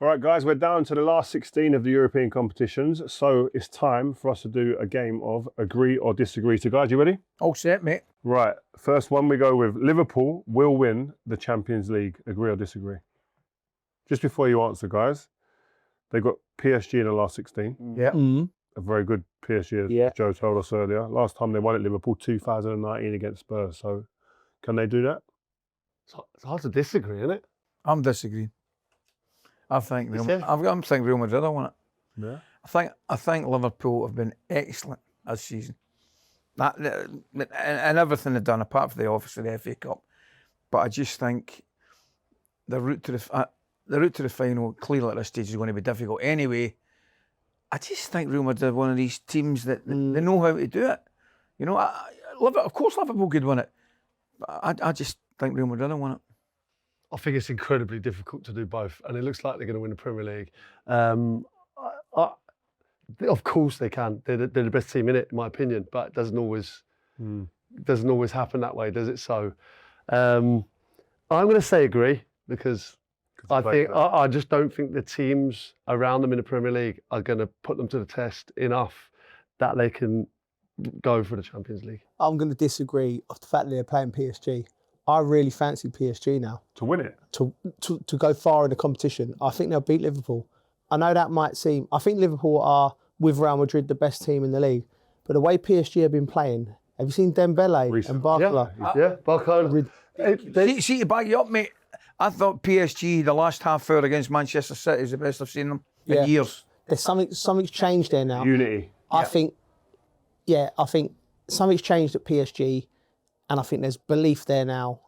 All right, guys, we're down to the last 16 of the European competitions, so it's time for us to do a game of agree or disagree. So, guys, you ready? All set, mate. Right, first one we go with Liverpool will win the Champions League. Agree or disagree? Just before you answer, guys, they got PSG in the last 16. Yeah. Mm. A very good PSG, as Joe told us earlier. Last time they won at Liverpool, 2019 against Spurs. So, can they do that? It's hard to disagree, isn't it? I'm disagreeing. I'm thinking Real Madrid. I want it. Yeah. I think Liverpool have been excellent this season. And everything they've done, apart from obviously the FA Cup. But I just think the route to the final, clearly at this stage, is going to be difficult anyway. I just think Real Madrid are one of these teams that they know how to do it. You know, of course Liverpool could win it, but I just think Real Madrid will win it. I think it's incredibly difficult to do both, and it looks like they're going to win the Premier League. Of course they can. They're the best team in it, in my opinion, but it doesn't always happen that way, does it? So I'm going to say agree, because I just don't think the teams around them in the Premier League are going to put them to the test enough that they can go for the Champions League. I'm going to disagree of the fact that they're playing PSG. I really fancy PSG now. To win it? To go far in the competition. I think they'll beat Liverpool. I know that might seem... I think Liverpool are, with Real Madrid, the best team in the league. But the way PSG have been playing, have you seen Dembele and Barcola? Yeah, Barcola. See, to back you up, mate, I thought PSG, the last half hour against Manchester City, is the best I've seen them in years. There's something's changed there now. Unity. I think something's changed at PSG, and I think there's belief there now.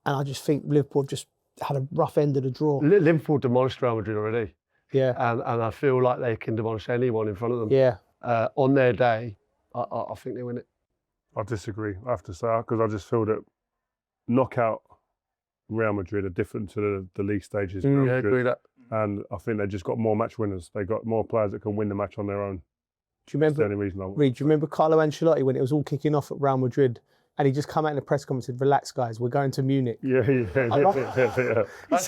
And I just think Liverpool have just had a rough end of the draw. Liverpool demolished Real Madrid already. Yeah. And I feel like they can demolish anyone in front of them. Yeah. On their day, I think they win it. I disagree, I have to say, because I just feel that knockout Real Madrid are different to the league stages. Yeah, I agree with that. And I think they just got more match winners. They got more players that can win the match on their own. Do you remember? That's the only reason Reid, do you remember Carlo Ancelotti when it was all kicking off at Real Madrid, and he just come out in the press conference and said, "Relax, guys, we're going to Munich." Yeah. He said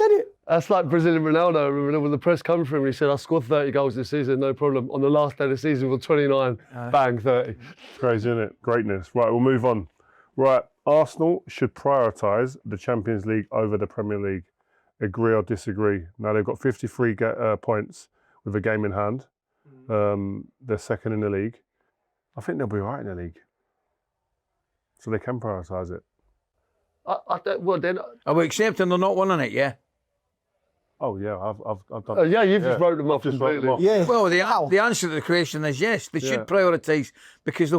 it. That's like Brazilian Ronaldo. I remember when the press came for him, he said, "I scored 30 goals this season, no problem." On the last day of the season, with 29, bang, 30. Crazy, isn't it? Greatness. Right, we'll move on. Right, Arsenal should prioritise the Champions League over the Premier League. Agree or disagree? Now, they've got 53 points with a game in hand. They're second in the league. I think they'll be right in the league. So they can prioritise it. Are we accepting they're not winning it, yeah? Oh, yeah, I've done yeah, you've just wrote them off completely. Yeah. Well, the answer to the question is yes. They should prioritise, because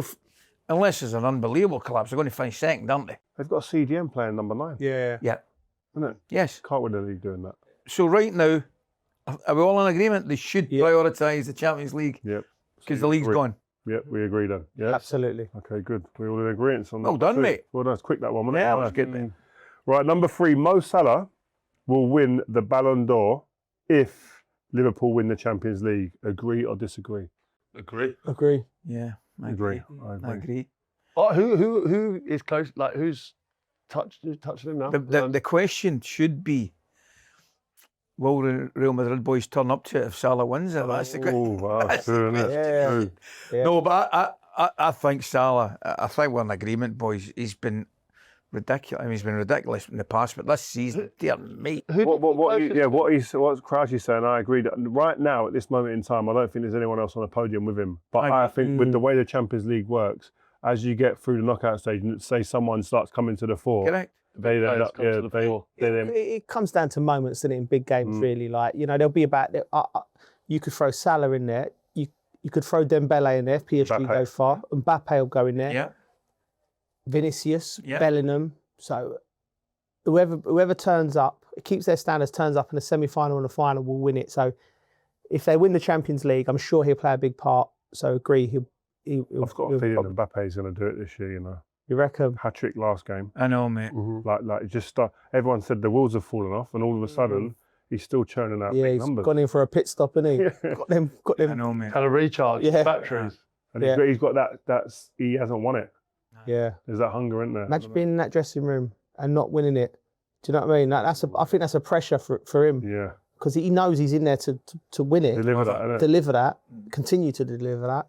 unless there's an unbelievable collapse, they're going to finish second, aren't they? They've got a CDM playing number 9. Yeah. Yeah. Isn't it? Yes. Can't win the league doing that. So right now, are we all in agreement? They should prioritise the Champions League. Yep. Because the league's gone. Yep, we agree then. Yeah. Absolutely. Okay, good. We're all in agreement on that. Well done, too. mate. Well done. It's quick, that one, wasn't it? Yeah, it was good, mate. Right, number 3, Mo Salah will win the Ballon d'Or if Liverpool win the Champions League. Agree or disagree? Agree. Yeah, I Agree. agree. Oh, who is close? Like, who's touched him now? The question should be, will the Real Madrid boys turn up to it if Salah wins it? That's the question. Oh, wow, that's true, isn't it? Yeah. No, but I think Salah, I think we're in agreement, boys. He's been ridiculous. I mean, he's been ridiculous in the past, but this season, dear mate. What Crouchy's saying, I agree. That right now, at this moment in time, I don't think there's anyone else on the podium with him. But I think with the way the Champions League works, as you get through the knockout stage, and say someone starts coming to the fore, Correct. It comes down to moments, doesn't it, in big games, really. Like, you know, there'll be about... you could throw Salah in there. You could throw Dembele in there if PSG go far. Mbappe will go in there. Yeah. Vinicius, Bellingham. So whoever turns up, keeps their standards, turns up in the semi-final and the final, will win it. So if they win the Champions League, I'm sure he'll play a big part. So agree, I've got a feeling Mbappe's going to do it this year, you know. You reckon? Hat-trick last game. I know, mate. Like just everyone said the wheels have fallen off, and all of a sudden he's still churning out big numbers. He's gone in for a pit stop, hasn't he? Got them. I know, mate. Kind of recharge batteries. And he's got that. He hasn't won it. Yeah. There's that hunger in there. Imagine being in that dressing room and not winning it. Do you know what I mean? I think that's a pressure for him. Yeah. because he knows he's in there to win it, Deliver that, innit? deliver that, continue to deliver that.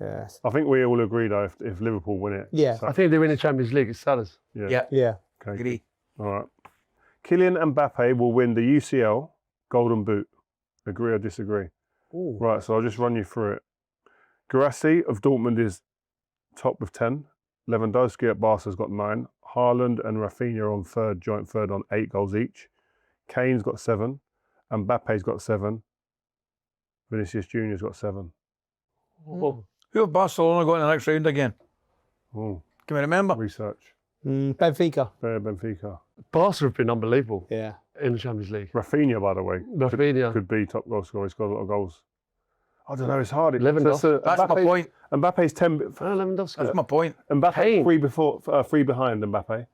Yeah. I think we all agree though if Liverpool win it. Yeah. I think they win the Champions League. It's Salah's. Yeah. Yeah. Okay. Agree. All right. Kylian Mbappe will win the UCL Golden Boot. Agree or disagree? Ooh. Right, so I'll just run you through it. Garassi of Dortmund is top with 10. Lewandowski at Barca's got 9. Haaland and Rafinha are on joint third on 8 goals each. Kane's got 7. Mbappe's got 7. Vinicius Junior's got 7. Oh. Who have Barcelona got in the next round again? Oh, Can we remember? research. Benfica. Benfica. Barca have been unbelievable Yeah. in the Champions League. Rafinha, by the way, Rafinha. could be top goal scorer. He's got a lot of goals. I don't know, it's hard. Lewandowski. That's my point. Mbappe's 10. Lewandowski. That's my point. Mbappe Kane. three behind Mbappe.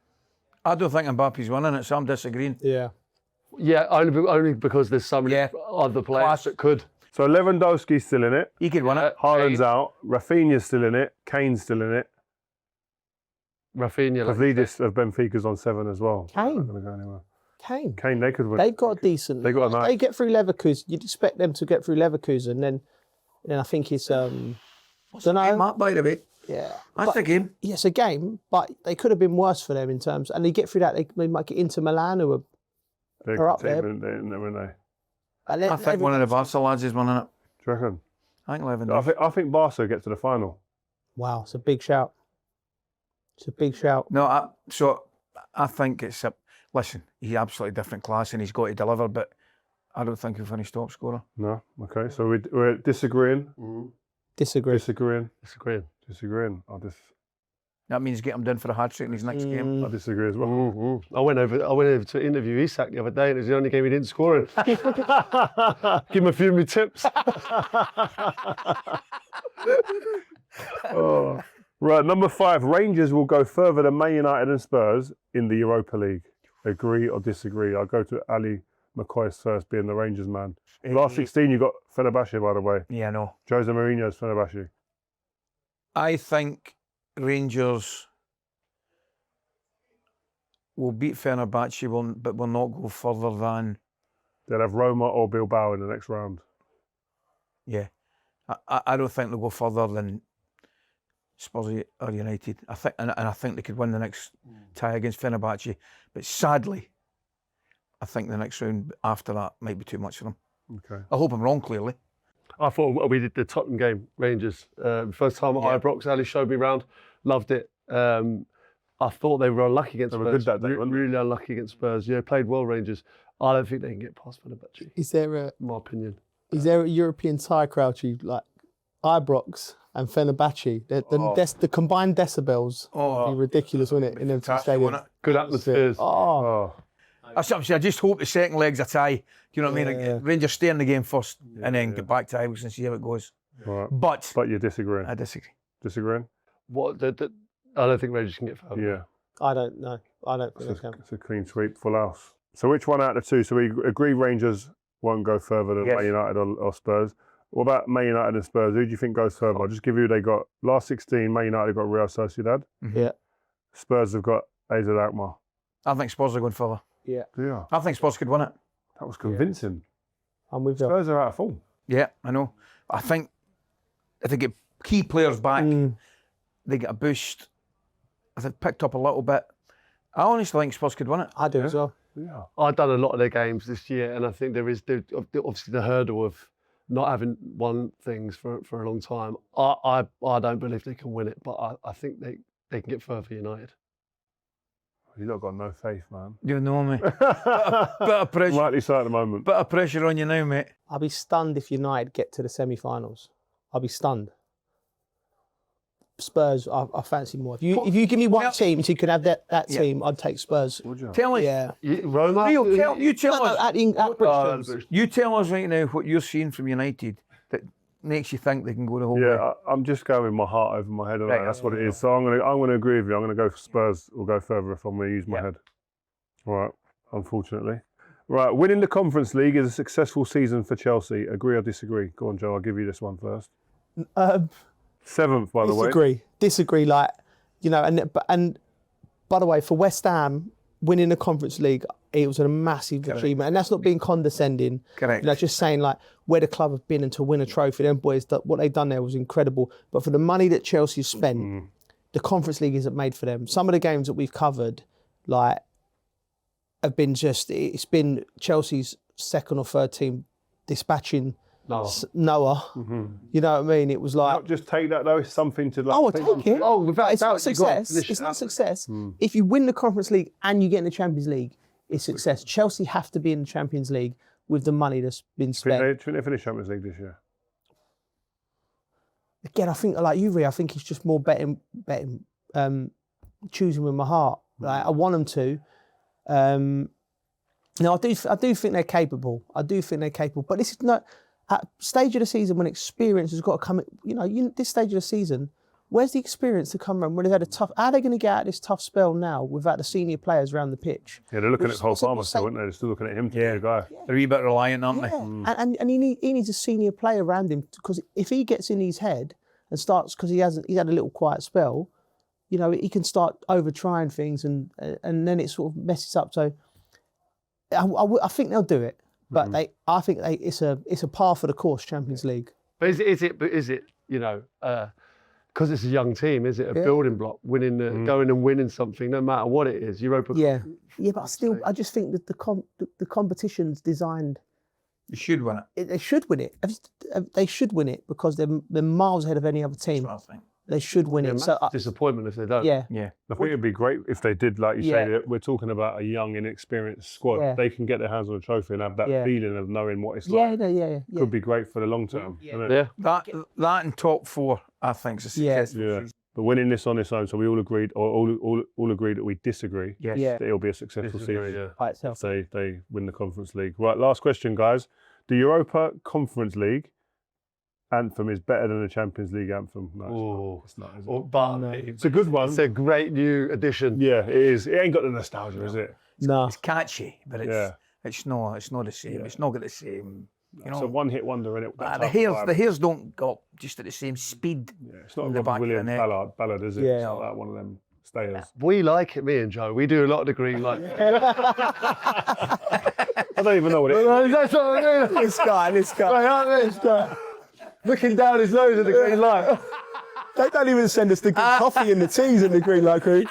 I don't think Mbappe's winning it, so I'm disagreeing. Yeah. Yeah, only because there's so many other players Class. that could. So Lewandowski's still in it. He could win it. Haaland's out. Rafinha's still in it. Kane's still in it. Rafinha. Like Pavlidis of Benfica's on 7 as well. Kane. Not going to go anywhere. Kane. They could win. They've got a decent. They got a nice. They get through Leverkusen. You'd expect them to get through Leverkusen, then I think it's don't know. Mark, by the way. Yeah. That's the game. Yes, a game, but they could have been worse for them in terms. And they get through that, they might get into Milan, who are up there. I think one of the Barca lads is winning it. Do you reckon? I think Lewandowski. I think Barca get to the final. Wow, it's a big shout. It's a big shout. No, I think it's a... Listen, he's absolutely different class and he's got to deliver, but I don't think he'll finish top scorer. No. Okay. So we're disagreeing. Disagree. Disagreeing. That means get him down for a hat-trick in his next game. I disagree as well. I went over to interview Isak the other day, and it was the only game he didn't score in. Give him a few of my tips. Oh. Right, number 5. Rangers will go further than Man United and Spurs in the Europa League. Agree or disagree? I'll go to Ali McCoist first, being the Rangers man. Last 16, you got Fenerbahce, by the way. Yeah, no. Jose Mourinho's Fenerbahce. I think Rangers will beat Fenerbahce, but will not go further than... They'll have Roma or Bilbao in the next round. Yeah. I don't think they'll go further than Spurs or United. I think they could win the next tie against Fenerbahce. But sadly, I think the next round after that might be too much for them. Okay. I hope I'm wrong, clearly. I thought we did the Tottenham game, Rangers. First time at Ibrox, Ali showed me round. Loved it. I thought they were unlucky against They Spurs. were good that day, weren't they? Really unlucky against Spurs. Yeah, played well, Rangers. I don't think they can get past Fenerbahce, Is there a in my opinion. European tie, Crouchy, like Ibrox and Fenerbahce? The combined decibels would be ridiculous, wouldn't it? In them two stadiums. Good atmospheres. Oh, I just hope the second leg's a tie. Do you know what I mean? Yeah. Rangers stay in the game first and then get back to Ibrox and see how it goes. Right. But You're disagreeing. I disagree. Disagreeing? I don't think Rangers can get further. Yeah. I don't know. I don't think they can. It's a clean sweep, full house. So which one out of the two? So we agree Rangers won't go further than Yes. Man United or Spurs. What about Man United and Spurs? Who do you think goes further? I'll just give you who they got. Last 16, Man United got Real Sociedad. Yeah. Spurs have got AZ Alkmaar. I think Spurs are going further. Yeah. Yeah. I think Spurs could win it. That was convincing. I'm with you. Spurs are out of form. Yeah, I know. I think if they get key players back, they get a boost. If they've picked up a little bit, I honestly think Spurs could win it. I do as well. Yeah. I've done a lot of their games this year, and I think there is obviously the hurdle of not having won things for a long time. I don't believe they can win it, but I think they can get further United. You've not got no faith, man. You know me. Bit of pressure. Rightly so at the moment. Bit of pressure on you now, mate. I'll be stunned if United get to the semi-finals. I'll be stunned. Spurs, I fancy more. If you give me one team, so you can have that team, I'd take Spurs. Would you? Tell us. Yeah. Roma? Rio, you tell us. At Bristol. You tell us right now what you're seeing from United that makes you think they can go the whole way. Yeah, I'm just going with my heart over my head. Right, That's what it is. So I'm gonna agree with you. I'm gonna go for Spurs. We'll go further if I'm gonna use my head. All right. Unfortunately. Right. Winning the Conference League is a successful season for Chelsea. Agree or disagree? Go on, Joe. I'll give you this one first. 7th, by the way. Disagree. Like, and by the way, for West Ham, winning the Conference League, it was a massive achievement. And that's not being condescending. Correct. You know, just saying like where the club have been and to win a trophy, them boys, what they've done there was incredible. But for the money that Chelsea spent, the Conference League isn't made for them. Some of the games that we've covered, like, have been it's been Chelsea's second or third team dispatching Noah. You know what I mean? It was like... Not just take that though, it's something to like... Oh, I'll take it. Oh, without It's doubt, not success. It's not success. If you win the Conference League and you get in the Champions League, it's success. Chelsea have to be in the Champions League with the money that's been spent. Do you think they finish Champions League this year? Again, I think like you, Rio, I think it's just more betting, choosing with my heart. Like, I want them to. No, I do think they're capable. I do think they're capable. But this is not at stage of the season when experience has got to come. This stage of the season, where's the experience to come around when they've had a tough? How are they going to get out of this tough spell now without the senior players around the pitch? Yeah, they're looking at Cole Palmer still, aren't they? They're still looking at him to be the guy. They're a wee bit reliant, aren't they? And he needs a senior player around him, because if he gets in his head and starts, because he's had a little quiet spell, he can start over trying things and then it sort of messes up. So I think they'll do it, but I think it's a par for the course Champions League. But is it because it's a young team? Is it a building block? Going and winning something, no matter what it is. Europa. Yeah, but I just think that the competition's designed. You should win it. They should win it. They should win it because they're miles ahead of any other team. That's what I think. They should win it. So disappointment if they don't. Yeah. I think it'd be great if they did, like you say. We're talking about a young, inexperienced squad. Yeah. They can get their hands on a trophy and have that feeling of knowing what it's Yeah. like. Could be great for the long term. Yeah. That and top four, I think, is a successful season. But winning this on its own, so we all agreed, or all agreed that we disagree. Yes. Yeah. That it'll be a successful season. By itself. So they win the Conference League. Right, last question, guys. The Europa Conference League anthem is better than the Champions League anthem. No, it's not, is it? But It's a good one. it's a great new addition. Yeah, it is. It ain't got the nostalgia, is it? No. It's catchy, but it's not the same. It's not got the same. It's a one-hit wonder, and the hairs don't go just at the same speed. Yeah, it's not in a the back Robin of the Williams neck. ballad, is it? Yeah. It's not like one of them stayers. We like it, me and Joe. We do a lot of the green light. I don't even know what it is. That's what I mean. This guy. Looking down his nose at the green light. They don't even send us the good coffee and the teas in the green light crew.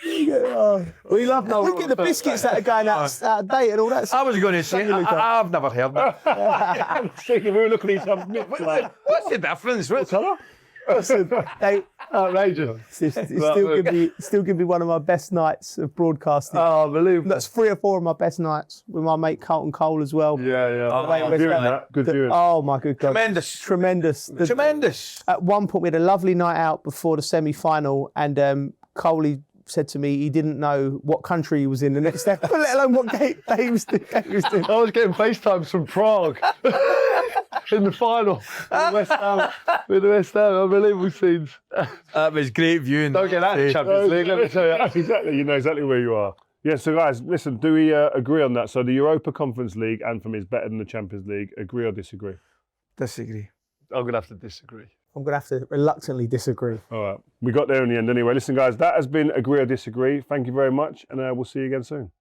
We love no. Look at the biscuits that are going out of date and all that. I was going to say, I've never heard that. We were looking at each other. What's the difference? What's that? Outrageous. It's still gonna be one of my best nights of broadcasting. Oh, unbelievable. That's 3 or 4 of my best nights with my mate Carlton Cole as well. Good viewing. Oh my good God. Tremendous. Tremendous. At one point we had a lovely night out before the semi-final, and Coley said to me he didn't know what country he was in the next step, let alone what game he was doing. I was getting FaceTimes from Prague in the final with the West Ham. Unbelievable scenes. That was great viewing. Don't get that in Champions League, let me tell you. Exactly, you know exactly where you are. Yeah, so guys, listen, do we agree on that? So the Europa Conference League anthem is better than the Champions League. Agree or disagree? Disagree. I'm going to have to disagree. I'm going to have to reluctantly disagree. All right, we got there in the end anyway. Listen, guys, that has been Agree or Disagree. Thank you very much, and we'll see you again soon.